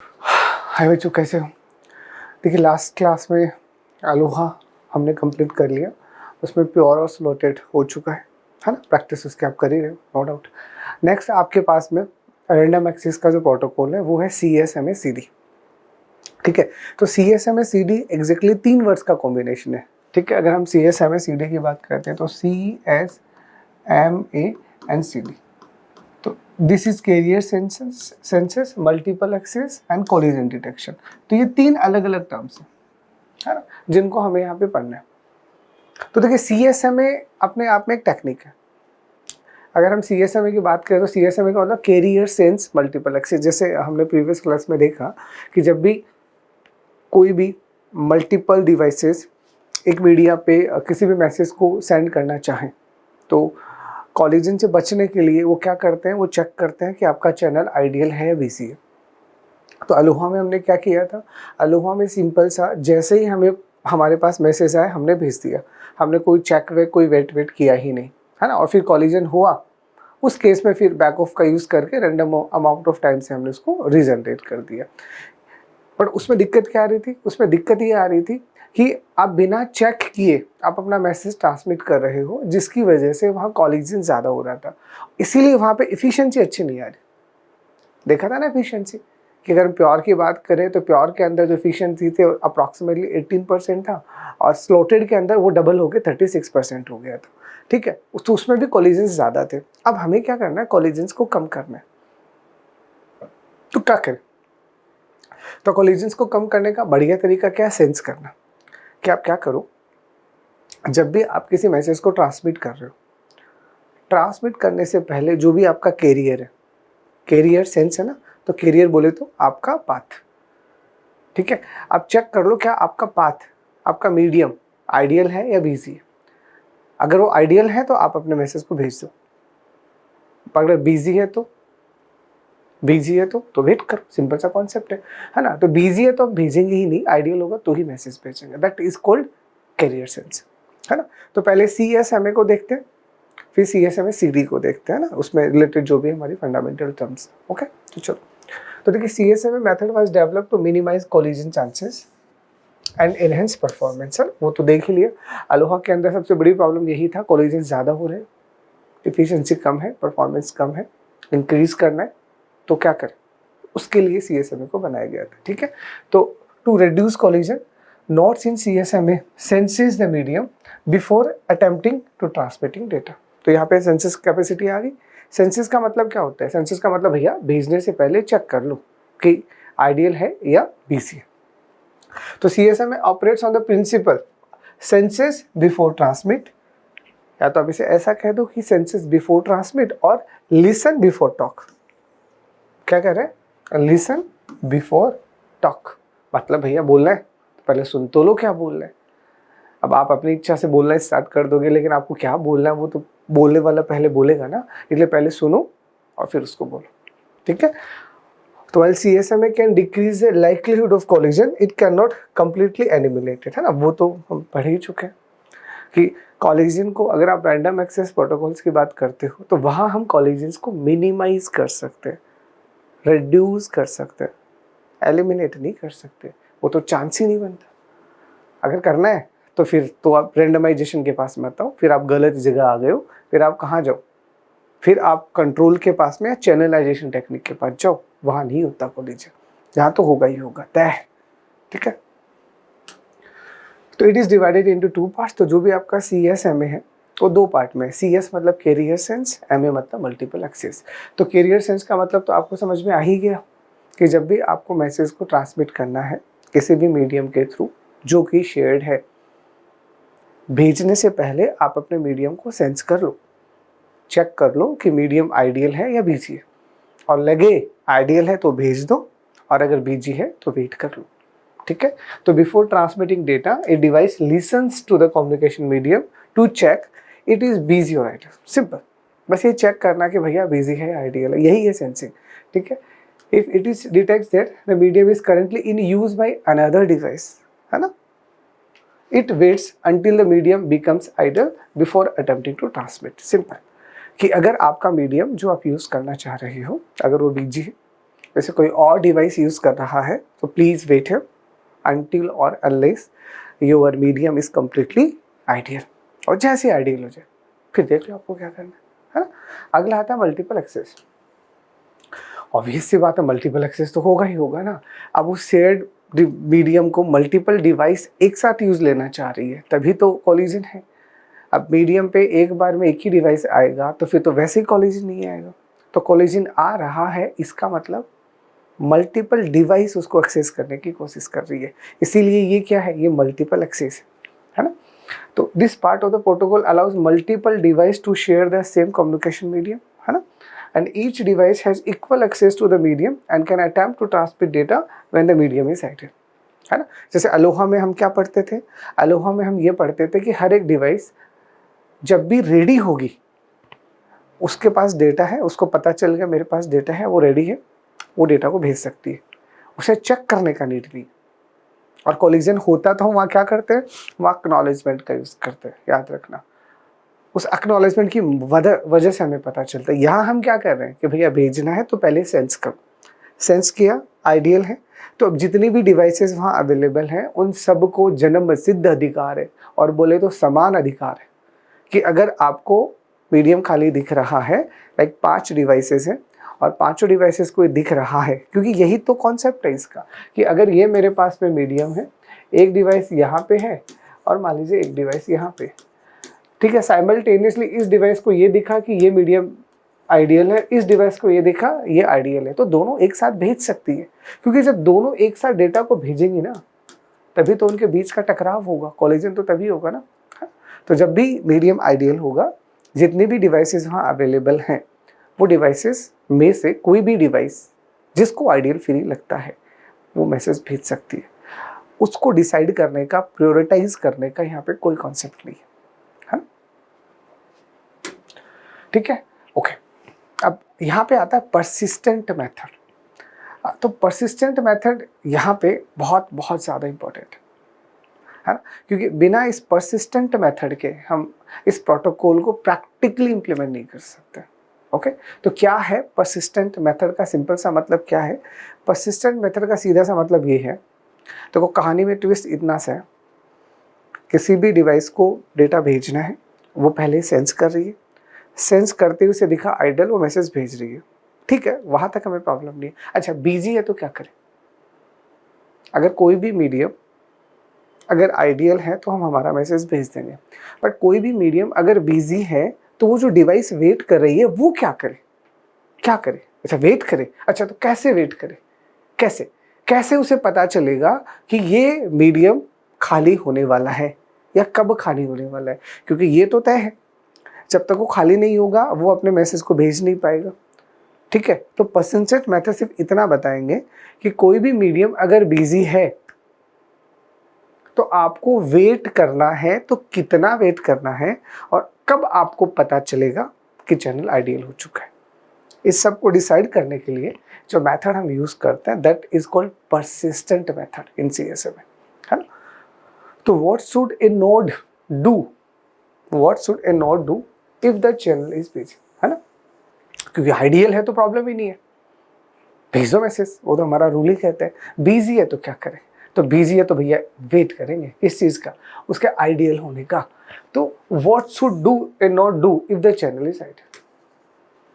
हाय बच्चों, कैसे हो? देखिए, लास्ट क्लास में अलोहा हमने कंप्लीट कर लिया। उसमें प्योर और स्लॉटेड हो चुका है ना। प्रैक्टिस उसके आप कर ही रहे हो, नो डाउट। नेक्स्ट आपके पास में रैंडम एक्सेस का जो प्रोटोकॉल है वो है CSMA-CD। ठीक है, तो CSMA-CD एग्जैक्टली 3 वर्ड्स का कॉम्बिनेशन है। ठीक है, अगर हम CSMA-CD की बात करते हैं तो CSMA तो this is carrier senses, multiple access and collision detection. तो ये 3 अलग अलग टर्म्स है ना, जिनको हमें यहाँ पे पढ़ना है। तो देखिए, CSMA अपने आप में एक टेक्निक है। अगर हम CSMA की बात करें तो CSMA का मतलब कैरियर सेंस मल्टीपल एक्सेस। जैसे हमने प्रीवियस क्लास में देखा कि जब भी कोई भी मल्टीपल डिवाइसेस एक मीडिया पे किसी भी मैसेज को सेंड करना चाहें तो कॉलिजन से बचने के लिए वो क्या करते हैं, वो चेक करते हैं कि आपका चैनल आइडियल है या बीसी है। तो अलोहा में हमने क्या किया था, अलोहा में सिंपल सा, जैसे ही हमारे पास मैसेज आया हमने भेज दिया। हमने कोई चेक वे कोई वेट किया ही नहीं, है ना। और फिर कॉलिजन हुआ, उस केस में फिर बैक ऑफ का यूज़ करके रैंडम अमाउंट ऑफ टाइम से हमने उसको रिजनरेट कर दिया। पर उसमें दिक्कत क्या आ रही थी, उसमें दिक्कत ये आ रही थी कि आप बिना चेक किए आप अपना मैसेज ट्रांसमिट कर रहे हो, जिसकी वजह से वहाँ कॉलिजन ज़्यादा हो रहा था। इसीलिए वहाँ पे एफिशिएंसी अच्छी नहीं आ रही। देखा था ना एफिशिएंसी, कि अगर हम प्योर की बात करें तो प्योर के अंदर जो एफिशिएंसी थे अप्रॉक्सीमेटली 18% था, और स्लॉटेड के अंदर वो डबल होकर 36% हो गया था। ठीक है, तो उसमें भी कॉलिजन्स ज़्यादा थे। अब हमें क्या करना है, कॉलिजन्स को कम करना है। तो क्या करें? तो कॉलिजन्स को कम करने का बढ़िया तरीका क्या है, सेंस करना। कि आप क्या करो, जब भी आप किसी मैसेज को ट्रांसमिट कर रहे हो, ट्रांसमिट करने से पहले जो भी आपका कैरियर है, कैरियर सेंस है ना, तो कैरियर बोले तो आपका पाथ। ठीक है, आप चेक कर लो क्या आपका पाथ, आपका मीडियम आइडियल है या बिजी है। अगर वो आइडियल है तो आप अपने मैसेज को भेज दो, अगर बिजी है तो वेट करो। सिंपल सा कॉन्सेप्ट है ना। तो बिजी है तो आप भेजेंगे ही नहीं, आइडियल होगा तो ही मैसेज भेजेंगे। That is called carrier sense, है ना। तो पहले CSMA को देखते हैं, फिर CSMA-CD को देखते हैं ना, उसमें रिलेटेड जो भी हमारी फंडामेंटल टर्म्स। ओके, तो चलो। तो देखिए, CSMA method was developed to minimise collision chances and enhance performance. Sir वो तो देख ही लिया, अलोहा के अंदर सबसे बड़ी प्रॉब्लम यही था, कोलिजन ज़्यादा हो रहे, एफिशिएंसी कम है, परफॉर्मेंस कम है, इंक्रीज करना है। तो क्या करें, उसके लिए CSMA को बनाया गया था। ठीक है, तो to reduce collision, nodes in CSMA senses the medium before attempting to transmitting data। तो यहाँ पे सेंसेस कैपेसिटी आ गई। सेंसेस का मतलब क्या होता है, सेंसेस का मतलब भैया भेजने से पहले चेक कर लो कि आइडियल है या बीसी है। तो CSMA operates on the principle senses before transmit, या तो आप इसे ऐसा कह दो कि सेंसेस बिफोर ट्रांसमिट और लिसन बिफोर टॉक। क्या कह रहे हैं, लिसन बिफोर टॉक। मतलब भैया बोलना है पहले सुन तो लो क्या बोल रहे हैं। अब आप अपनी इच्छा से बोलना स्टार्ट कर दोगे, लेकिन आपको क्या बोलना है वो तो बोलने वाला पहले बोलेगा ना, इसलिए पहले सुनो और फिर उसको बोलो। ठीक है, तो while CSMA can decrease the likelihood of collision, it can not completely eliminate it, है ना। वो तो हम पढ़ ही चुके हैं कि कॉलिजन को, अगर आप रैंडम एक्सेस प्रोटोकॉल्स की बात करते हो तो वहाँ हम कॉलिजन्स को मिनिमाइज कर सकते हैं, रिड्यूस कर सकते हैं, एलिमिनेट नहीं कर सकते। वो तो चांस ही नहीं बनता। अगर करना है तो फिर तो आप रेंडमाइजेशन के पास मत आओ, फिर आप गलत जगह आ गए हो। फिर आप कहाँ जाओ, फिर आप कंट्रोल के पास में या चैनलाइजेशन टेक्निक के पास जाओ, वहाँ नहीं होता कोलिजन, जहाँ तो होगा ही होगा, तय है। ठीक है, तो it is divided into 2 parts. तो जो भी आपका CSMA है वो 2 पार्ट में है। CS मतलब कैरियर सेंस, MA मतलब मल्टीपल एक्सेस। तो कैरियर सेंस का मतलब तो आपको समझ में आ ही गया कि जब भी आपको मैसेज को ट्रांसमिट करना है किसी भी मीडियम के थ्रू जो कि शेयर्ड है, भेजने से पहले आप अपने मीडियम को सेंस कर लो, चेक कर लो कि मीडियम आइडियल है या बीजी है, और लगे आइडियल है तो भेज दो, और अगर बीजी है तो वेट कर लो। ठीक है, तो before transmitting data a device listens to the communication medium to check it is busy और आइडियल। सिंपल, बस ये चेक करना कि भैया बिजी है आइडियल है, यही है सेंसिंग। ठीक है, if it is detects that the medium is currently in use by another device, है ना, it waits until the medium becomes ideal before attempting to transmit. Simple, कि अगर आपका मीडियम जो आप यूज़ करना चाह रहे हो अगर वो बिजी है वैसे कोई और डिवाइस यूज़ कर रहा है तो please wait here until or unless your medium is completely ideal। और जैसे आइडियल हो जाए फिर देख लो आपको क्या करना है ना। अगला आता है मल्टीपल एक्सेस। ऑब्वियस सी बात है, मल्टीपल एक्सेस तो होगा ही होगा ना। अब उस शेयर्ड मीडियम को मल्टीपल डिवाइस एक साथ यूज लेना चाह रही है, तभी तो कॉलिजन है। अब मीडियम पे एक बार में एक ही डिवाइस आएगा तो फिर तो वैसे ही कॉलिजन नहीं आएगा। तो कॉलिजन आ रहा है, इसका मतलब मल्टीपल डिवाइस उसको एक्सेस करने की कोशिश कर रही है, इसीलिए ये क्या है, ये मल्टीपल एक्सेस है ना। तो this part of the protocol allows multiple device to share the same communication medium, है ना, and each device has equal access to the medium and can attempt to transmit data when the medium is ideal, है ना। जैसे Aloha में हम क्या पढ़ते थे, अलोहा में हम ये पढ़ते थे कि हर एक डिवाइस जब भी रेडी होगी, उसके पास डेटा है, उसको पता चल गया मेरे पास डेटा है, वो रेडी है, वो डेटा को भेज सकती है, उसे चेक करने का नीड नहीं। और कोलिजन होता तो वहाँ क्या करते हैं, वहाँ एक्नॉलेजमेंट का यूज़ करते हैं, याद रखना। उस एक्नॉलेजमेंट की वजह से हमें पता चलता है। यहाँ हम क्या कर रहे हैं कि भैया भेजना है तो पहले सेंस करो, सेंस किया, आइडियल है, तो अब जितनी भी डिवाइसेस वहाँ अवेलेबल हैं उन सबको जन्म सिद्ध अधिकार है, और बोले तो समान अधिकार है कि अगर आपको मीडियम खाली दिख रहा है, लाइक 5 डिवाइसेस हैं और पांचों डिवाइसेस को दिख रहा है, क्योंकि यही तो कॉन्सेप्ट है इसका कि अगर ये मेरे पास में मीडियम है, एक डिवाइस यहाँ पे है और मान लीजिए एक डिवाइस यहाँ पे, ठीक है, साइमल्टेनियसली इस डिवाइस को ये दिखा कि ये मीडियम आइडियल है, इस डिवाइस को ये दिखा ये आइडियल है, तो दोनों एक साथ भेज सकती है, क्योंकि जब दोनों एक साथ डेटा को भेजेंगी ना तभी तो उनके बीच का टकराव होगा, कोलिजन तो तभी होगा ना। तो जब भी मीडियम आइडियल होगा, जितनी भी डिवाइसेस वहाँ अवेलेबल हैं वो डिवाइसेस में से कोई भी डिवाइस जिसको आइडियल फ्री लगता है वो मैसेज भेज सकती है। उसको डिसाइड करने का, प्रायोरिटाइज करने का यहाँ पे कोई कॉन्सेप्ट नहीं है, ठीक है, ओके। अब यहाँ पे आता है परसिस्टेंट मेथड। तो परसिस्टेंट मेथड यहाँ पे बहुत बहुत ज़्यादा इम्पोर्टेंट है ना, क्योंकि बिना इस परसिस्टेंट मेथड के हम इस प्रोटोकॉल को प्रैक्टिकली इम्प्लीमेंट नहीं कर सकते। ओके, तो क्या है परसिस्टेंट मेथड का सिंपल सा मतलब क्या है? परसिस्टेंट मेथड का सीधा सा मतलब ये है, तो कहानी में ट्विस्ट इतना सा है, किसी भी डिवाइस को डेटा भेजना है, वो पहले सेंस कर रही है, सेंस करते हुए उसे दिखा आइडल, वो मैसेज भेज रही है, ठीक है, वहाँ तक हमें प्रॉब्लम नहीं है। अच्छा, बिजी है तो क्या करें? अगर कोई भी मीडियम अगर आइडियल है तो हम हमारा मैसेज भेज देंगे, बट कोई भी मीडियम अगर बिजी है तो वो जो डिवाइस वेट कर रही है वो क्या करे? क्या करे? अच्छा, वेट करे। अच्छा, तो कैसे वेट करे? कैसे कैसे उसे पता चलेगा कि ये मीडियम खाली होने वाला है या कब खाली होने वाला है? क्योंकि ये तो तय है, जब तक वो खाली नहीं होगा वो अपने मैसेज को भेज नहीं पाएगा, ठीक है। तो परसिस्टेंट मेथड सिर्फ इतना बताएंगे कि कोई भी मीडियम अगर बिजी है तो आपको वेट करना है, तो कितना वेट करना है और कब आपको पता चलेगा कि चैनल आइडियल हो चुका है। इस सब को डिसाइड करने के लिए जो मेथड हम यूज करते हैं that is called persistent method in CSMA, है ना। तो what should A node do, what should A node do if the channel is busy, है ना, क्योंकि आइडियल है तो प्रॉब्लम ही नहीं है, भेजो मैसेज, वो तो हमारा रूल ही कहता है। बिजी है तो क्या करें? तो बिजी है तो भैया वेट करेंगे किस चीज़ का? उसके आइडियल होने का। तो what should do a not do if the channel is ideal,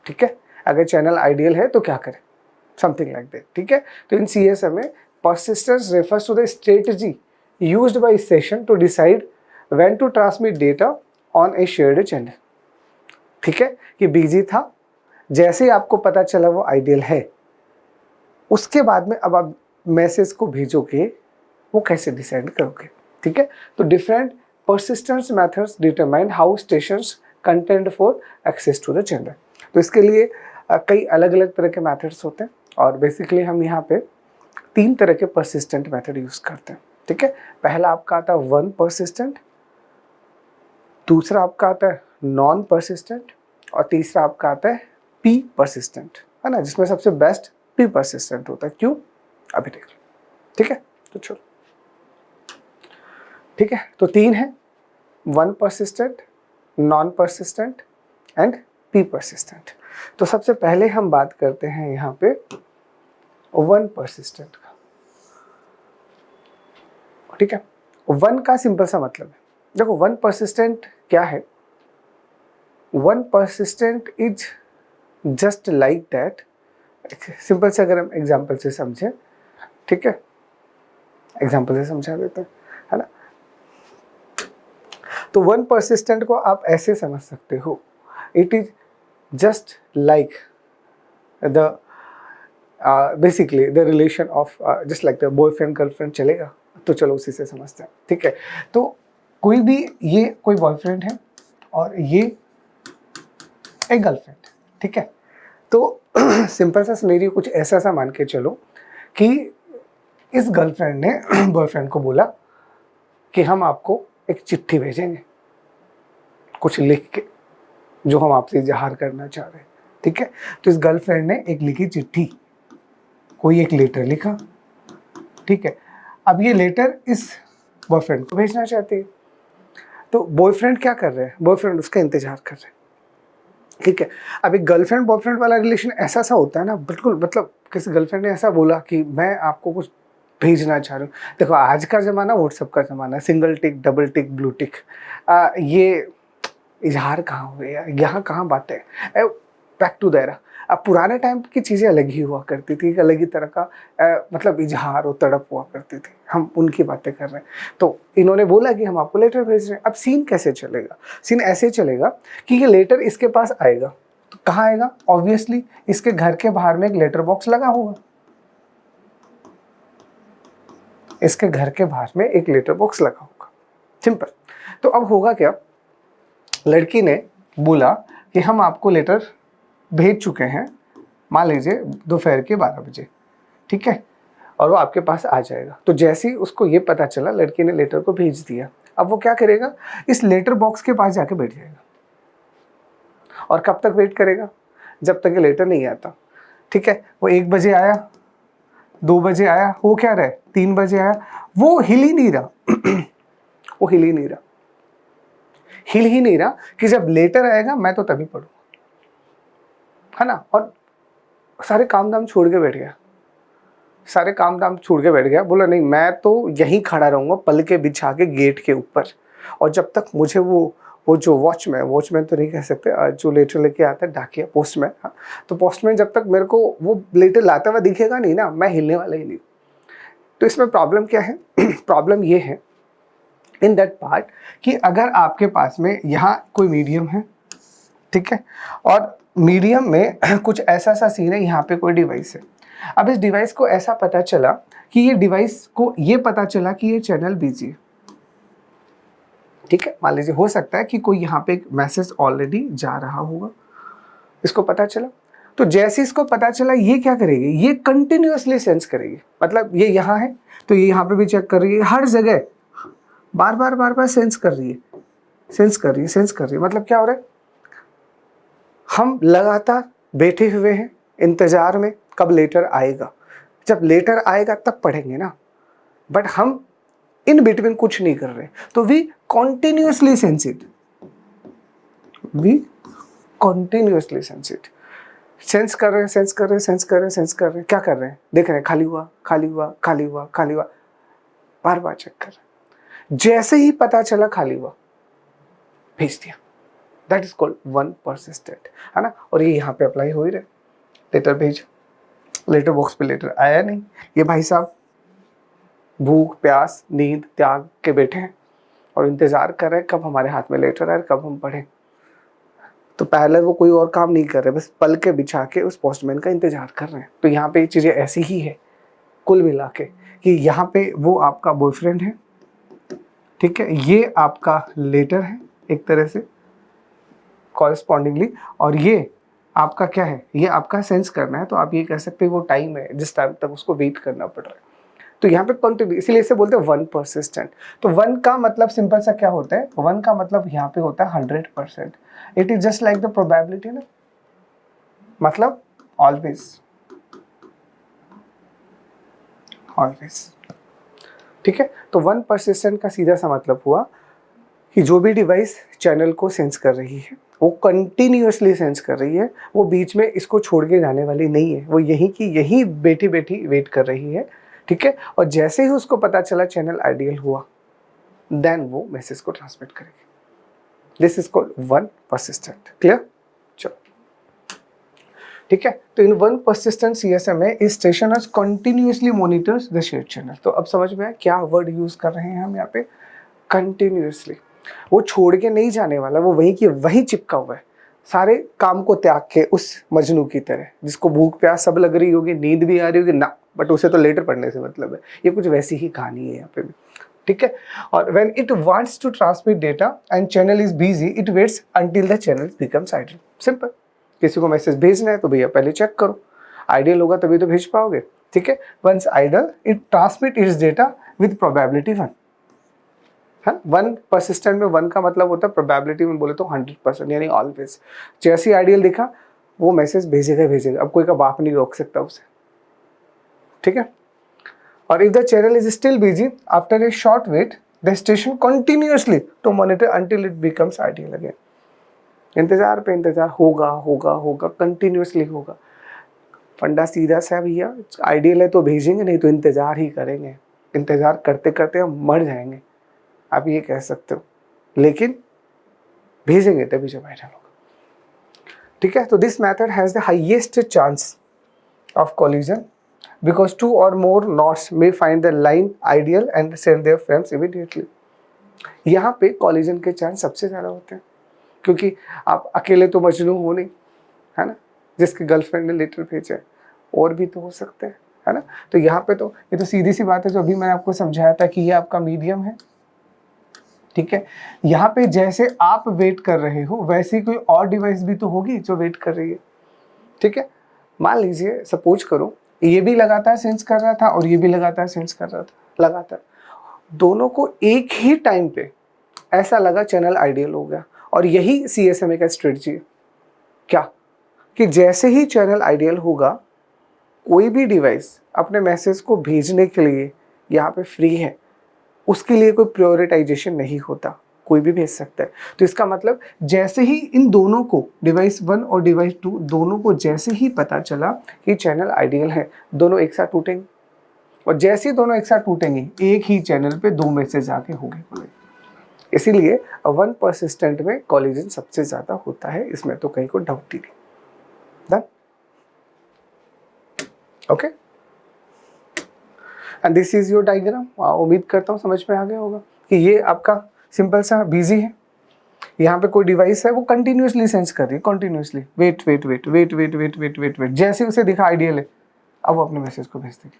ठीक है। अगर चैनल आइडियल है तो क्या करें? समथिंग लाइक दैट, ठीक है। तो इन CSMA persistence refers to the strategy used by session to decide when to transmit data on a shared channel, ठीक है, कि बिजी था, जैसे ही आपको पता चला वो आइडियल है, उसके बाद में अब आप मैसेज को भेजोगे, वो कैसे डिसाइड करोगे, ठीक है। तो different persistence methods determine how stations content for access to the channel. तो इसके लिए कई अलग अलग तरह के मेथड्स होते हैं, और बेसिकली हम यहाँ पे 3 तरह के परसिस्टेंट मेथड यूज करते हैं, ठीक है। पहला आपका आता है वन परसिस्टेंट, दूसरा आपका आता है नॉन परसिस्टेंट, और तीसरा आपका आता है पी परसिस्टेंट, है ना, जिसमें सबसे बेस्ट पी परसिस्टेंट होता है। क्यों? अभी देख लो, ठीक है। तो चलो, ठीक है, तो 3 है, one persistent, non persistent and p persistent. तो सबसे पहले हम बात करते हैं यहाँ पे वन परसिस्टेंट का, ठीक है। वन का सिंपल सा मतलब है, देखो वन परसिस्टेंट क्या है, one persistent is just like that, simple से अगर हम एग्जाम्पल से समझें, ठीक है, एग्जाम्पल से समझा देते हैं, है ना। तो वन परसिस्टेंट को आप ऐसे समझ सकते हो, it is just like the basically the relation of just like the boyfriend girlfriend, चलेगा तो चलो उसी से समझते हैं, ठीक है। तो कोई भी, ये कोई बॉयफ्रेंड है और ये एक गर्लफ्रेंड, ठीक है। तो सिंपल सा सिनेरियो कुछ ऐसा सा मान के चलो कि इस गर्लफ्रेंड ने बॉयफ्रेंड को बोला कि हम आपको एक चिट्ठी भेजेंगे कुछ लिख के, जो हम आपसे इजहार करना चाह रहे हैं, ठीक है। तो इस गर्लफ्रेंड ने एक लिखी चिट्ठी, कोई एक लेटर लिखा, ठीक है। अब ये लेटर इस बॉयफ्रेंड को भेजना चाहती है, तो बॉयफ्रेंड क्या कर रहे हैं, बॉयफ्रेंड उसका इंतजार कर रहे हैं, ठीक है। अब एक गर्लफ्रेंड बॉयफ्रेंड वाला रिलेशन ऐसा सा होता है ना, बिल्कुल मतलब किसी गर्लफ्रेंड ने ऐसा बोला कि मैं आपको कुछ भेजना चाह रही हूँ। देखो आज का ज़माना व्हाट्सएप का ज़माना है, सिंगल टिक डबल टिक ब्लू टिक, ये इजहार कहाँ हुए यार, यहाँ कहाँ बातें, बैक टू दैरा। अब पुराने टाइम की चीज़ें अलग ही हुआ करती थी, एक अलग ही तरह का मतलब इजहार और तड़प हुआ करती थी, हम उनकी बातें कर रहे हैं। तो इन्होंने बोला कि हम आपको लेटर भेज रहे हैं। अब सीन कैसे चलेगा, सीन ऐसे चलेगा कि ये लेटर इसके पास आएगा, तो कहाँ आएगा, ऑब्वियसली इसके घर के बाहर में एक लेटर बॉक्स लगा होगा, इसके घर के बाहर में एक लेटर बॉक्स लगा होगा, सिंपल। तो अब होगा क्या, लड़की ने बोला कि हम आपको लेटर भेज चुके हैं, मान लीजिए दोपहर के 12 बजे, ठीक है, और वो आपके पास आ जाएगा। तो जैसे ही उसको ये पता चला लड़की ने लेटर को भेज दिया, अब वो क्या करेगा, इस लेटर बॉक्स के पास जाके बैठ जाएगा और कब तक वेट करेगा, जब तक ये लेटर नहीं आता, ठीक है। वो 1 बजे आया, 2 बजे आया, हो क्या रहा है, 3 बजे आया, वो हिल ही नहीं रहा वो हिल ही नहीं रहा, हिल ही नहीं रहा कि जब लेटर आएगा मैं तो तभी पढ़ूंगा, है ना। और सारे काम धाम छोड़ के बैठ गया, सारे काम धाम छोड़ के बैठ गया, बोला नहीं मैं तो यहीं खड़ा रहूंगा पल के बिछा के गेट के ऊपर, और जब तक मुझे वो जो वॉचमैन तो नहीं कह सकते, जो लेटर लेके आता है डाकिया, पोस्टमैन, हाँ, तो पोस्टमैन जब तक मेरे को वो लेटर लाता हुआ दिखेगा नहीं ना, मैं हिलने वाला ही नहीं। तो इसमें प्रॉब्लम क्या है प्रॉब्लम ये है इन दैट पार्ट कि अगर आपके पास में यहाँ कोई मीडियम है, ठीक है, और मीडियम में कुछ ऐसा सा सीन है, यहाँ पे कोई डिवाइस है। अब इस डिवाइस को ऐसा पता चला कि ये डिवाइस को ये पता चला कि ये चैनल बिजी है, ठीक है। मान लीजिए हो सकता है कि कोई यहाँ पे एक मैसेज ऑलरेडी जा रहा होगा, इसको पता चला। तो जैसे इसको पता चला ये क्या करेगी, ये कंटिन्यूअसली सेंस करेगी, मतलब ये यहाँ है तो ये यहाँ पे भी चेक कर रही है, हर जगह बार बार सेंस कर रही है, सेंस कर रही है। मतलब क्या हो रहा है, हम लगातार बैठे हुए हैं इंतजार में कब लेटर आएगा, जब लेटर आएगा तब पढ़ेंगे ना, बट हम इन बिटवीन कुछ नहीं कर रहे। तो we continuously sense it, sense कर रहे हैं, क्या कर रहे हैं, देख रहे हैं, खाली हुआ, बार बार चेक कर रहे हैं। जैसे ही पता चला खाली हुआ, भेज दिया, that is called one persistent, है ना। और ये यहाँ पे अप्लाई हो ही रहे, लेटर भेज, लेटर बॉक्स पे लेटर आया नहीं, ये भाई साहब भूख प्यास नींद त्याग के बैठे हैं और इंतजार कर रहे हैं कब हमारे हाथ में लेटर आए, कब हम पढ़ें। तो पहले वो कोई और काम नहीं कर रहे, बस पल के बिछा के उस पोस्टमैन का इंतजार कर रहे हैं। तो यहाँ पे ये चीज़ें ऐसी ही है कुल मिला के कि यहाँ पे वो आपका बॉयफ्रेंड है, ठीक है, ये आपका लेटर है एक तरह से कॉरेस्पॉन्डिंगली, और ये आपका क्या है, ये आपका सेंस करना है। तो आप ये कह सकते हैं वो टाइम है जिस टाइम तक उसको वेट करना पड़ रहा है। तो यहाँ पे कंटिन्यू, इसीलिए इसे बोलते हैं वन परसिस्टेंट। तो वन का मतलब सिंपल सा क्या होता है, वन का मतलब यहाँ पे होता है 100%। It is just like the probability ना, मतलब ऑलवेज, ठीक है। तो वन परसिस्टेंट का सीधा सा मतलब हुआ कि जो भी डिवाइस चैनल को सेंस कर रही है वो कंटिन्यूअसली सेंस कर रही है, वो बीच में इसको छोड़ के जाने वाली नहीं है, वो यहीं की यहीं बैठी बैठी वेट कर रही है, ठीक है। और जैसे ही उसको पता चला चैनल आइडियल हुआ, देन वो मैसेज को ट्रांसमिट करेगी। This is called one persistent. Clear? चलो, ठीक है। तो in one persistent CSMA is stationers continuously monitors the shared channel. तो अब समझ में आया क्या वर्ड यूज कर रहे हैं हम यहाँ पे, कंटिन्यूअसली। वो छोड़ के नहीं जाने वाला, वो वहीं की वहीं चिपका हुआ है, सारे काम को त्याग के, उस मजनू की तरह जिसको भूख प्यास सब लग रही होगी, नींद भी आ रही होगी ना, बट उसे तो लेटर पढ़ने से मतलब है। ये कुछ वैसी ही कहानी है यहाँ पे भी, ठीक है। और when it wants to transmit data and channel is busy, it waits until the channel becomes idle. Simple. किसी को मैसेज भेजना है तो भैया पहले चेक करो, आइडियल होगा तभी तो भेज पाओगे, ठीक है। Once idle, it transmit its data with probability 1। है, वन परसिस्टेंट में 1 का मतलब होता है प्रोबेबिलिटी में बोले तो 100%, यानी ऑलवेज। जैसे ही आइडियल दिखा वो मैसेज भेजेगा भेजेगा, अब कोई का बाप नहीं रोक सकता उसे, ठीक है। और if the channel is still busy after a short wait, the station continuously to monitor until it becomes ideal again. इंतजार पे इंतजार, होगा होगा होगा, कंटिन्यूअसली होगा। फंडा सीधा सा भैया, आइडियल है तो भेजेंगे, नहीं तो इंतजार ही करेंगे, इंतजार करते करते हम मर जाएंगे, आप ये कह सकते हो, लेकिन भेजेंगे तभी जब आइडियल होगा, ठीक है। तो this method has the highest chance of collision because 2 or more knots may find the line ideal and send their frames immediately। यहाँ पे कॉलिजन के चांस सबसे ज़्यादा होते हैं, क्योंकि आप अकेले तो मजनू हो नहीं, है ना, जिसके गर्लफ्रेंड ने लेटर भेजा है, और भी तो हो सकते हैं, है ना। तो यहाँ पे तो ये तो सीधी सी बात है, जो अभी मैंने आपको समझाया था कि ये आपका मीडियम है, ठीक है। यहाँ पे जैसे आप वेट कर रहे हो वैसी कोई और डिवाइस भी तो होगी जो वेट कर रही है, ठीक है। मान लीजिए सपोज करो ये भी लगातार सेंस कर रहा था और ये भी लगातार सेंस कर रहा था, लगातार दोनों को एक ही टाइम पे ऐसा लगा चैनल आइडियल हो गया। और यही CSMA का स्ट्रेटजी है, क्या कि जैसे ही चैनल आइडियल होगा, कोई भी डिवाइस अपने मैसेज को भेजने के लिए यहाँ पे फ्री है, उसके लिए कोई प्रायोरिटाइजेशन नहीं होता, कोई भी भेज सकता है। तो इसका मतलब जैसे ही इन दोनों को, डिवाइस 1 और डिवाइस 2 दोनों को जैसे ही पता चला कि चैनल आइडियल है, दोनों एक साथ टूटेंगे। और जैसे ही दोनों एक साथ टूटेंगे, एक ही चैनल पे 2 मैसेज आके होंगे। इसीलिए 1 परसिस्टेंट में कॉलिजन सबसे ज़्यादा होता है, इसमें तो कहीं को डाउट ही नहीं। Done? Okay, and this is your diagram. उम्मीद करता हूँ समझ में आ गया होगा कि ये आपका सिंपल सा बिजी है। यहाँ पे कोई डिवाइस है, वो कंटिन्यूअसली सेंस कर रही है, continuously wait wait wait wait wait wait wait wait wait, जैसे उसे दिखा आइडियल है, अब वो अपने मैसेज को भेज देगी।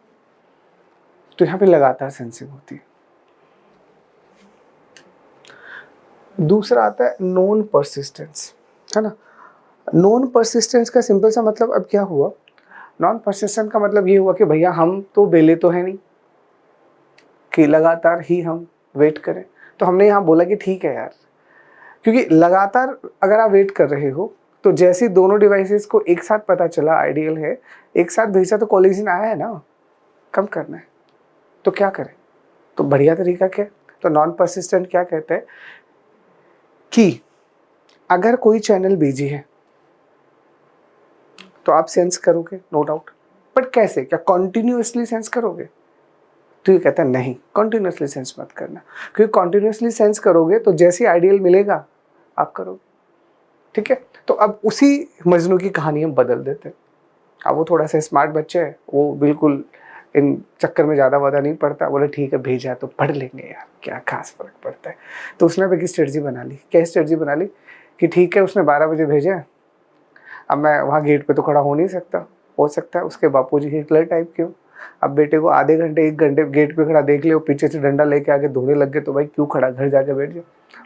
तो यहाँ पे लगातार सेंसिंग होती है। दूसरा आता है नॉन परसिस्टेंस, है ना। नॉन परसिस्टेंस का सिंपल सा मतलब अब क्या हुआ, नॉन परसिस्टेंट का मतलब ये हुआ कि भैया हम तो बेले तो है नहीं कि लगातार ही हम वेट करें। तो हमने यहाँ बोला कि ठीक है यार, क्योंकि लगातार अगर आप वेट कर रहे हो तो जैसे दोनों डिवाइसेस को एक साथ पता चला आइडियल है, एक साथ भेजा, तो कोलिजन आया है ना, कम करना है, तो क्या करें। तो बढ़िया तरीका क्या, तो नॉन परसिस्टेंट क्या कहते हैं कि अगर कोई चैनल बिजी है तो आप सेंस करोगे, नो डाउट, बट कैसे, क्या कॉन्टिन्यूअसली सेंस करोगे। तो ये कहता है नहीं, कॉन्टिन्यूअसली सेंस मत करना, क्योंकि कॉन्टिन्यूअसली सेंस करोगे तो जैसे आइडियल मिलेगा आप करोगे, ठीक है। तो अब उसी मजनू की कहानी हम बदल देते हैं। अब वो थोड़ा सा स्मार्ट बच्चा है, वो बिल्कुल इन चक्कर में ज़्यादा वादा नहीं पड़ता, बोले ठीक है भेजा तो पढ़ लेंगे यार, क्या खास फर्क पड़ता है। तो उसने भी स्ट्रेटजी बना ली, क्या स्ट्रेटजी बना ली कि ठीक है उसने 12 बजे भेजा, अब मैं वहाँ गेट पे तो खड़ा हो नहीं सकता, हो सकता है उसके बापूजी हिटलर टाइप के हो, अब बेटे को आधे घंटे 1 घंटे गेट पे खड़ा देख ले, वो पीछे से डंडा लेके आके धोने लग गए, तो भाई क्यों खड़ा, घर जाके बैठ जाओ।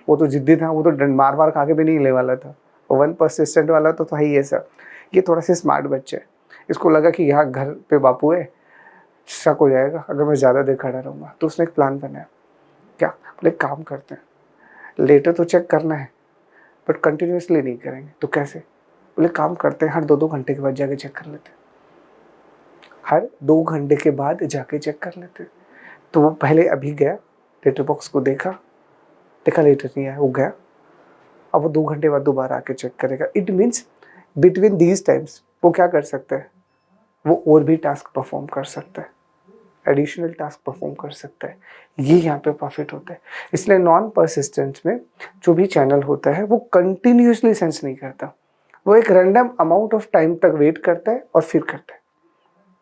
वो तो जिद्दी था, वो तो मार मार खा के भी नहीं ले वाला था, वो 1 परसिस्टेंट वाला तो है ही है सर। ये थोड़ा सा स्मार्ट बच्चा है, इसको लगा कि यहाँ घर पे बापू है, शक हो जाएगा अगर मैं ज़्यादा देर खड़ा रहूँगा। तो उसने एक प्लान बनाया, क्या बोले काम करते हैं, लेटर तो चेक करना है बट कंटिन्यूसली नहीं करेंगे। तो कैसे, बोले काम करते हैं हर 2-2 घंटे के बाद जाके चेक कर लेते हैं, हर 2 घंटे के बाद जाके चेक कर लेते हैं। तो वो पहले अभी गया, लेटर बॉक्स को देखा लेटर नहीं आया, वो गया अब वो 2 घंटे बाद दोबारा आके चेक करेगा। It means between these times वो क्या कर सकता है, वो और भी टास्क परफॉर्म कर सकता है, एडिशनल टास्क परफॉर्म कर सकता है। ये यहाँ पे प्रॉफिट होता है। इसलिए नॉन परसिस्टेंट में जो भी चैनल होता है वो कंटिन्यूसली सेंस नहीं करता, वो एक रैंडम अमाउंट ऑफ टाइम तक वेट करता है और फिर करता है।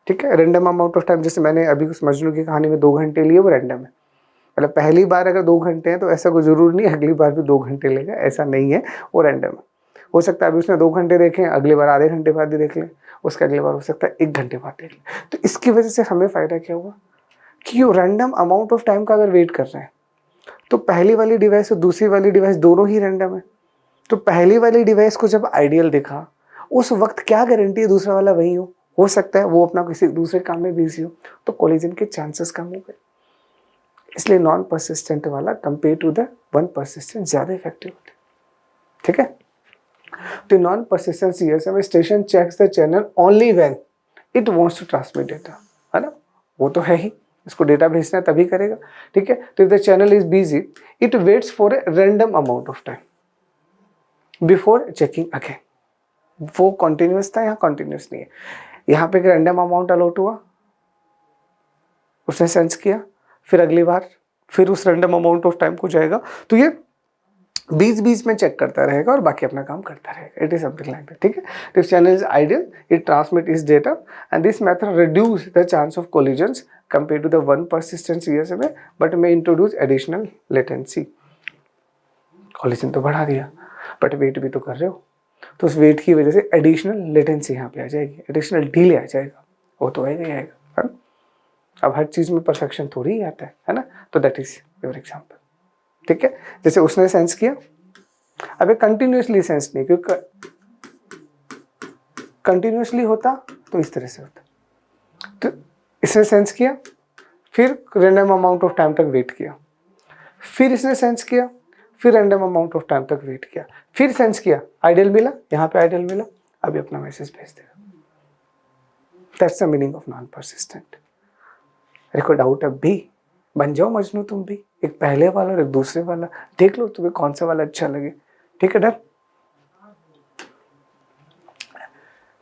ठीक है, रैंडम अमाउंट ऑफ टाइम, जैसे मैंने अभी उस मजनू की कहानी में 2 घंटे लिए, वो रैंडम है। मतलब पहली बार अगर 2 घंटे हैं तो ऐसा कोई जरूरी नहीं अगली बार भी 2 घंटे लेगा, ऐसा नहीं है, वो रैंडम है। हो सकता है अभी उसने 2 घंटे देखे, अगली बार आधे घंटे बाद ही देख लें, उसके अगली बार हो सकता है 1 घंटे बाद देख लें। तो इसकी वजह से हमें फ़ायदा क्या हुआ कि वो रैंडम अमाउंट ऑफ टाइम का अगर वेट कर रहे हैं तो पहली वाली डिवाइस और दूसरी वाली डिवाइस दोनों ही रैंडम है। तो पहली वाली डिवाइस को जब आइडियल दिखा, उस वक्त क्या गारंटी है दूसरा वाला वही हो सकता है वो अपना किसी दूसरे काम में बिजी हो, तो कोलिजन के चांसेस कम हो गए। इसलिए नॉन परसिस्टेंट वाला compare to the one persistent ज़्यादा इफेक्टिव होता है। ठीक है, तो non persistent CSMA station checks the channel only when it wants to transmit data, है ना, वो तो है ही, इसको डेटा भेजना है तभी करेगा। ठीक है, तो if the channel is busy it waits for a random amount of time before checking again. वो कॉन्टिन्यूस था, यहाँ कॉन्टिन्यूस नहीं है। यहाँ पे एक रैंडम अमाउंट अलॉट हुआ, उसने सेंस किया, फिर अगली बार फिर उस रैंडम अमाउंट ऑफ टाइम को जाएगा, तो ये बीच बीच में चेक करता रहेगा और बाकी अपना काम करता रहेगा। It is something like that. ठीक है, this channel is ideal, it transmit is data and this method reduce the chance of collisions compare to the one persistent CSMA but may introduce additional latency. Collision तो बढ़ा दिया but wait भी तो कर रहे हो, तो उस वेट की वजह से एडिशनल लेटेंसी यहाँ पे आ जाएगी, एडिशनल डिले आ जाएगा, वो तो आएगा ही आएगा, है ना। अब हर चीज़ में परफेक्शन थोड़ी ही आता है ना, तो दैट इज योर एग्जाम्पल। ठीक है, जैसे उसने सेंस किया, अब ये कंटिन्यूसली सेंस नहीं, क्योंकि कंटिन्यूसली होता तो इस तरह से होता। तो इसने सेंस किया, फिर रैंडम अमाउंट ऑफ टाइम तक वेट किया, फिर इसने सेंस किया, फिर रैंडम अमाउंट ऑफ टाइम तक वेट किया, फिर सेंस किया, आइडियल मिला, यहाँ पे आइडियल मिला, अभी अपना मैसेज भेज देगा। That's the meaning of non persistent. देखो डाउट अब भी, बन जाओ मजनू तुम भी, एक पहले वाला और एक दूसरे वाला, देख लो तुम्हें कौन सा वाला अच्छा लगे। ठीक है, डन।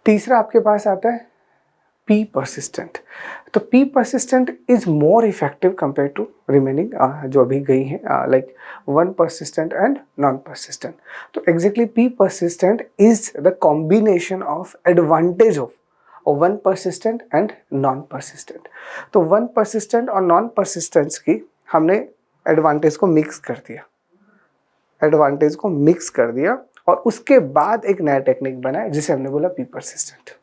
तीसरा आपके पास आता है पी परसिस्टेंट। तो P persistent is more effective compare to remaining जो अभी गई है, like one persistent and non persistent. तो exactly P persistent is the combination of advantage of one persistent and non persistent. तो वन परसिस्टेंट और non persistence की हमने advantage को मिक्स कर दिया, एडवांटेज को मिक्स कर दिया और उसके बाद एक नया टेक्निक बनाया जिसे हमने बोला पी परसिस्टेंट।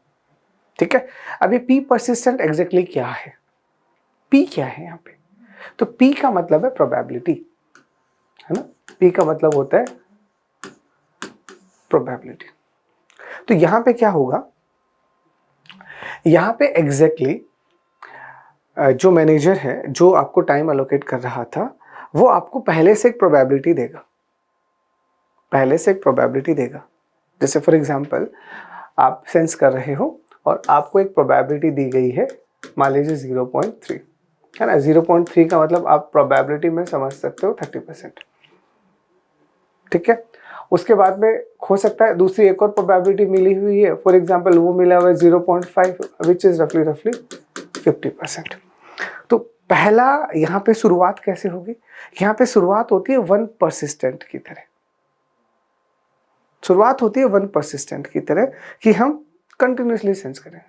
ठीक है, अभी पी परसिस्टेंट एग्जैक्टली क्या है, पी क्या है यहाँ पे, तो पी का मतलब है प्रोबेबिलिटी, है ना, पी का मतलब होता है प्रोबेबिलिटी। तो यहाँ पे क्या होगा, यहाँ पे एग्जैक्टली जो मैनेजर है जो आपको टाइम अलोकेट कर रहा था वो आपको पहले से एक प्रोबेबिलिटी देगा, पहले से एक प्रोबेबिलिटी देगा। जैसे फॉर एग्जांपल आप सेंस कर रहे हो और आपको एक प्रोबेबिलिटी दी गई है, मान लीजिए 0.3, है ना। 0.3 का मतलब आप प्रोबेबिलिटी में समझ सकते हो 30%। ठीक है, उसके बाद में हो सकता है दूसरी एक और प्रोबेबिलिटी मिली हुई है, फॉर एग्जांपल वो मिला हुआ है 0.5 विच इज रफली 50%। तो पहला यहाँ पे शुरुआत कैसे होगी, यहाँ पे शुरुआत होती है वन परसिस्टेंट की तरह, शुरुआत होती है वन परसिस्टेंट की तरह कि हम कंटिन्यूसली सेंस करें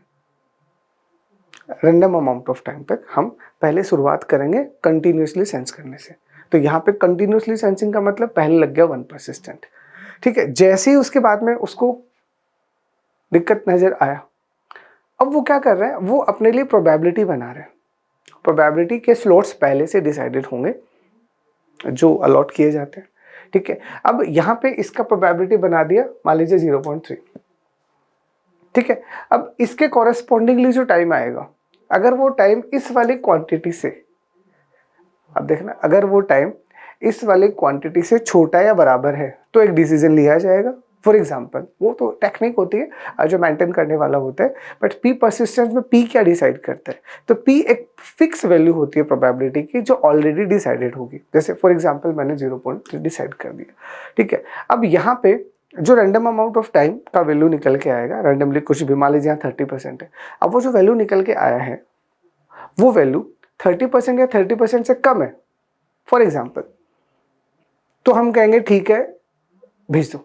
रैंडम अमाउंट ऑफ टाइम तक, हम पहले शुरुआत करेंगे कंटिन्यूसली सेंस करने से। तो यहाँ पे कंटिन्यूसली सेंसिंग का मतलब पहले लग गया वन परसिस्टेंट। ठीक है, जैसे ही उसके बाद में उसको दिक्कत नजर आया, अब वो क्या कर रहे हैं, वो अपने लिए प्रोबेबिलिटी बना रहे हैं। प्रोबेबिलिटी के स्लॉट्स पहले से डिसाइडेड होंगे जो अलॉट किए जाते हैं। ठीक है, अब यहाँ पे इसका प्रोबेबिलिटी बना दिया मान लीजिए 0.3। ठीक है, अब इसके कॉरेस्पॉन्डिंगली जो टाइम आएगा, अगर वो टाइम इस वाली क्वांटिटी से, अब देखना, अगर वो टाइम इस वाली क्वांटिटी से छोटा या बराबर है तो एक डिसीजन लिया जाएगा, फॉर एग्जाम्पल वो तो टेक्निक होती है जो मेंटेन करने वाला होता है, बट पी परसिस्टेंस में पी क्या डिसाइड करता है, तो पी एक फिक्स वैल्यू होती है प्रोबेबिलिटी की जो ऑलरेडी डिसाइडेड होगी। जैसे फॉर एग्जाम्पल मैंने 0.3 डिसाइड कर दिया, ठीक है। अब यहाँ पे जो रैंडम अमाउंट ऑफ टाइम का वैल्यू निकल के आएगा, रैंडमली कुछ भी, मान लीजिए यहाँ 30% है, अब वो जो वैल्यू निकल के आया है वो वैल्यू 30% या 30% से कम है फॉर एग्जाम्पल, तो हम कहेंगे ठीक है भेज दो,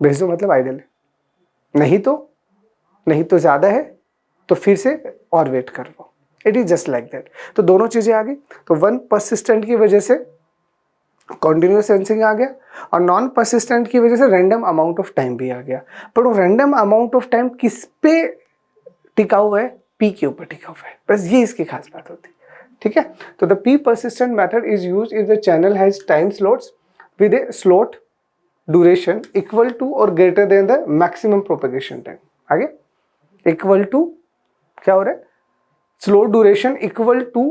भेज दो मतलब आइडियल है, नहीं तो ज्यादा है तो फिर से और वेट करवाओ। It is just like that. तो दोनों चीजें आ गई। तो वन परसिस्टेंट की वजह से कॉन्टिन्यूस सेंसिंग आ गया और नॉन परसिस्टेंट की वजह से रैंडम अमाउंट ऑफ टाइम भी आ गया। पर वो रैंडम अमाउंट ऑफ टाइम किस पे टिका हुआ है, पी के ऊपर टिका हुआ है, बस ये इसकी खास बात होती है, ठीक है। तो the P persistent method is used if the channel has time slots with a slot duration equal to और greater than the maximum propagation time. आगे इक्वल टू क्या हो रहा है, slot duration equal to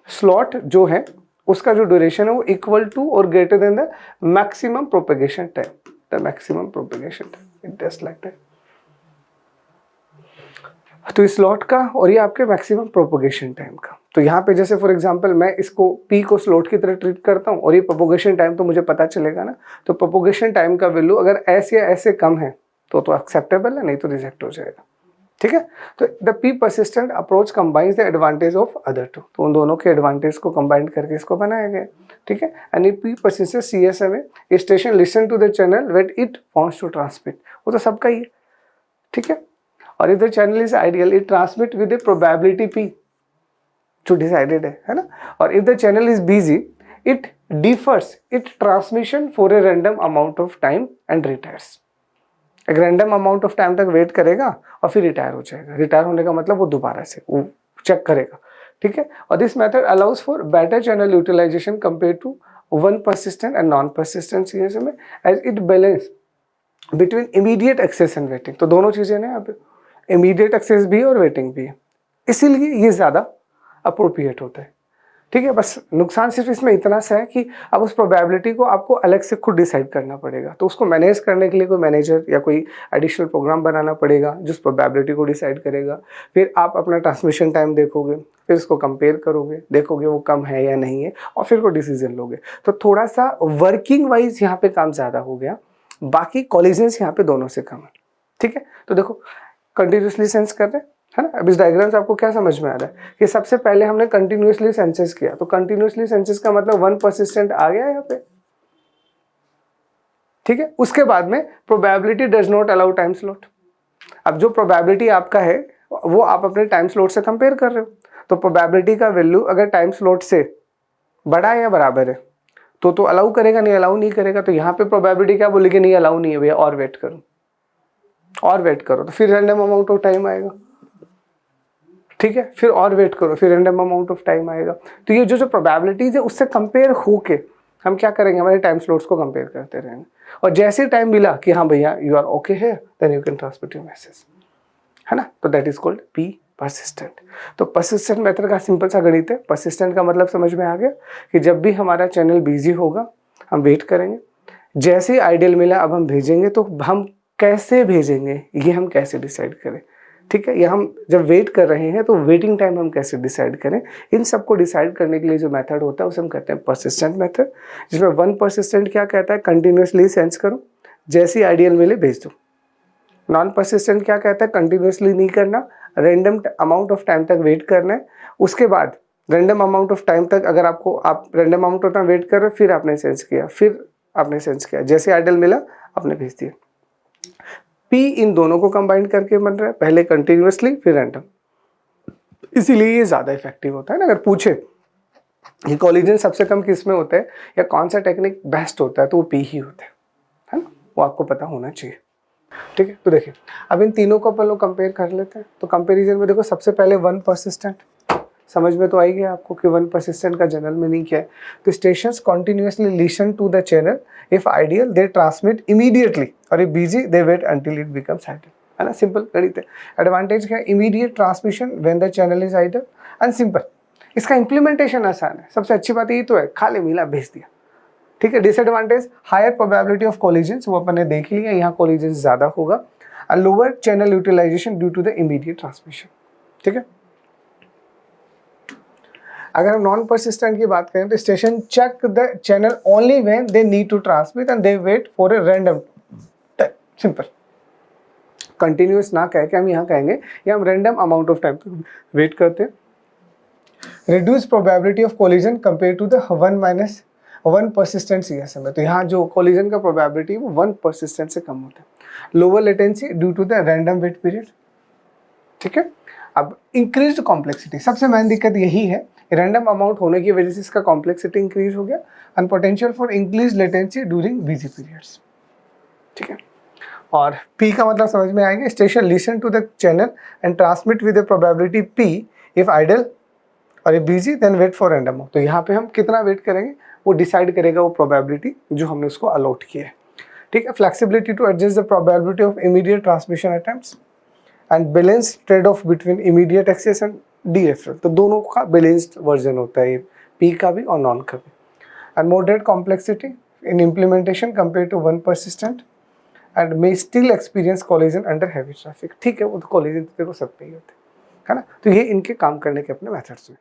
slot जो है उसका जो ड्यूरेशन है वो इक्वल टू और greater than the maximum propagation time, the maximum propagation time, it just like that. तो इस स्लॉट का और ये आपके मैक्सिमम प्रोपेगेशन टाइम का। तो यहाँ पे जैसे फॉर एग्जांपल मैं इसको पी को स्लॉट की तरह ट्रीट करता हूँ और ये प्रोपेगेशन टाइम तो मुझे पता चलेगा ना, तो प्रोपेगेशन टाइम का वैल्यू अगर ऐसे या ऐसे कम है तो एक्सेप्टेबल है, नहीं तो रिजेक्ट हो जाएगा, ठीक है। तो the P persistent approach combines the advantage of other two, तो उन दोनों के एडवांटेज को कंबाइन करके इसको बनाया गया, ठीक है। And p persistent CSMA station listen to the channel when it wants to transmit, वो तो सबका ही है, ठीक है। और if the channel is ideal it transmit with a probability p जो डिसाइडेड है ना। और if the channel is busy it defers it transmission for a random amount of time and retires, एक रैंडम अमाउंट ऑफ टाइम तक wait करेगा और फिर retire हो जाएगा। रिटायर होने का मतलब वो दोबारा से वो चेक करेगा, ठीक है। और this method allows for better channel utilisation compare to one persistent and non persistent CSMA as it balance between immediate access and waiting. तो दोनों चीजें ना यहाँ पे इमीडिएट एक्सेस भी है और वेटिंग भी है, इसीलिए ये ज्यादा अप्रोप्रिएट होता है, ठीक है। बस नुकसान सिर्फ इसमें इतना सा है कि अब उस प्रोबेबिलिटी को आपको अलग से खुद डिसाइड करना पड़ेगा, तो उसको मैनेज करने के लिए कोई मैनेजर या कोई एडिशनल प्रोग्राम बनाना पड़ेगा जो उस प्रोबेबिलिटी को डिसाइड करेगा। फिर आप अपना ट्रांसमिशन टाइम देखोगे, फिर उसको कंपेयर करोगे, देखोगे वो कम है या नहीं है, और फिर वो डिसीजन लोगे। तो थोड़ा सा वर्किंग वाइज यहाँ पे काम ज़्यादा हो गया, बाकी कॉलिजन्स यहाँ पे दोनों से कम है, ठीक है। तो देखो कंटिन्यूसली सेंस कर रहे हैं, है ना। अब इस डायग्राम से आपको क्या समझ में आ रहा है कि सबसे पहले हमने कंटिन्यूसली सेंसेस किया, तो कंटिन्यूसली सेंसेस का मतलब वन परसिस्टेंट आ गया यहाँ पे, ठीक है। उसके बाद में probability does not allow time slot. अब जो प्रोबेबिलिटी आपका है वो आप अपने टाइम स्लॉट से कंपेयर कर रहे हो, तो प्रोबेबिलिटी का वैल्यू अगर टाइम स्लॉट से बड़ा है या बराबर है तो अलाउ करेगा, नहीं अलाउ नहीं करेगा। तो यहाँ पे प्रोबेबिलिटी क्या बोलेगी, नहीं अलाउ नहीं है भैया, और वेट करो, और वेट करो, तो फिर रैंडम अमाउंट ऑफ टाइम आएगा, ठीक है। फिर और वेट करो, फिर रैंडम अमाउंट ऑफ टाइम आएगा। तो ये जो प्रोबेबिलिटीज है उससे कंपेयर होके हम क्या करेंगे, हमारे टाइम स्लॉट्स को कंपेयर करते रहेंगे, और जैसे टाइम मिला कि हाँ भैया यू आर ओके है, then you can transmit your message, है ना। तो that is called p persistent. तो परसिस्टेंट मेथड का सिंपल सा गणित है। परसिस्टेंट का मतलब समझ में आ गया कि जब भी हमारा चैनल बिजी होगा हम वेट करेंगे, जैसे आइडियल मिला अब हम भेजेंगे, तो हम कैसे भेजेंगे ये हम कैसे डिसाइड करें, ठीक है। या हम जब वेट कर रहे हैं तो वेटिंग टाइम हम कैसे डिसाइड करें, इन सबको डिसाइड करने के लिए जो मेथड होता है उसे हम कहते हैं परसिस्टेंट मेथड, जिसमें वन परसिस्टेंट क्या कहता है, कंटिन्यूसली सेंस करो, जैसी आइडियल मिले भेज दो। नॉन परसिस्टेंट क्या कहता है, कंटिन्यूसली नहीं करना, रैंडम अमाउंट ऑफ टाइम तक वेट करना है, उसके बाद रैंडम अमाउंट ऑफ टाइम तक अगर आप random amount of time wait कर रहे हो, फिर आपने सेंस किया, फिर आपने सेंस किया, जैसे आइडियल मिला आपने भेज दिया। पी इन दोनों को कंबाइन करके बन रहा है, पहले कंटिन्यूसली फिर रैंडम, इसीलिए ये ज़्यादा इफेक्टिव होता है ना। अगर पूछे कि कोलिजन सबसे कम किस में होता है या कौन सा टेक्निक बेस्ट होता है, तो वो पी ही होता है ना, वो आपको पता होना चाहिए, ठीक है। तो देखिए अब इन तीनों को अपन लोग कंपेयर कर लेते हैं। तो कंपेरिजन में देखो सबसे पहले वन परसिस्टेंट, समझ में तो आई गया आपको कि वन परसिस्टेंट का जनरल मीनिंग क्या है। तो stations continuously listen to the channel, if ideal they transmit immediately, और if busy they wait until it becomes ideal, है ना। सिंपल गणित है। एडवांटेज क्या है, immediate transmission when the channel is ideal and simple. इसका इंप्लीमेंटेशन आसान है, सबसे अच्छी बात यही तो है, खाली मिला भेज दिया, ठीक है। Disadvantage, higher probability of collisions, वो अपन ने देख लिया, यहाँ कोलिजन्स ज़्यादा होगा। Lower channel utilisation due to the immediate transmission, ठीक है। अगर हम नॉन परसिस्टेंट की बात करें तो station check the channel only when they need to transmit and they wait for a random time, simple. Continuous ना कह के हम यहाँ कहेंगे या हम रैंडम अमाउंट ऑफ टाइम तक वेट करते हैं। Reduce probability of collision compare to the 1 persistent CSMA, तो यहाँ जो कोलिजन का प्रोबेबिलिटी वो 1 परसिस्टेंट से कम होता है। Lower latency due to the random wait period, ठीक है। अब इंक्रीज्ड कॉम्प्लेक्सिटी, सबसे मेन दिक्कत यही है, रैंडम अमाउंट होने की वजह से इसका कॉम्प्लेक्सिटी इंक्रीज हो गया, and potential for increase latency during busy periods, ठीक है। और P का मतलब समझ में आएंगे, station listen to the channel and transmit with the probability P if idle और if busy then wait for random. तो यहाँ पे हम कितना वेट करेंगे वो डिसाइड करेगा वो प्रोबेबिलिटी जो हमने उसको अलॉट किया है, ठीक है। Flexibility to adjust the probability of immediate transmission attempts and balance trade off between immediate access and deferral, तो दोनों का बैलेंस्ड वर्जन होता है ये, P का भी और नॉन का भी। And moderate complexity in implementation compare to 1 persistent and may still experience collision under heavy traffic, ठीक है। वो तो कोलिजन तो देखो सब पे ही होते हैं, है ना। तो ये इनके काम करने के अपने मेथड्स हैं।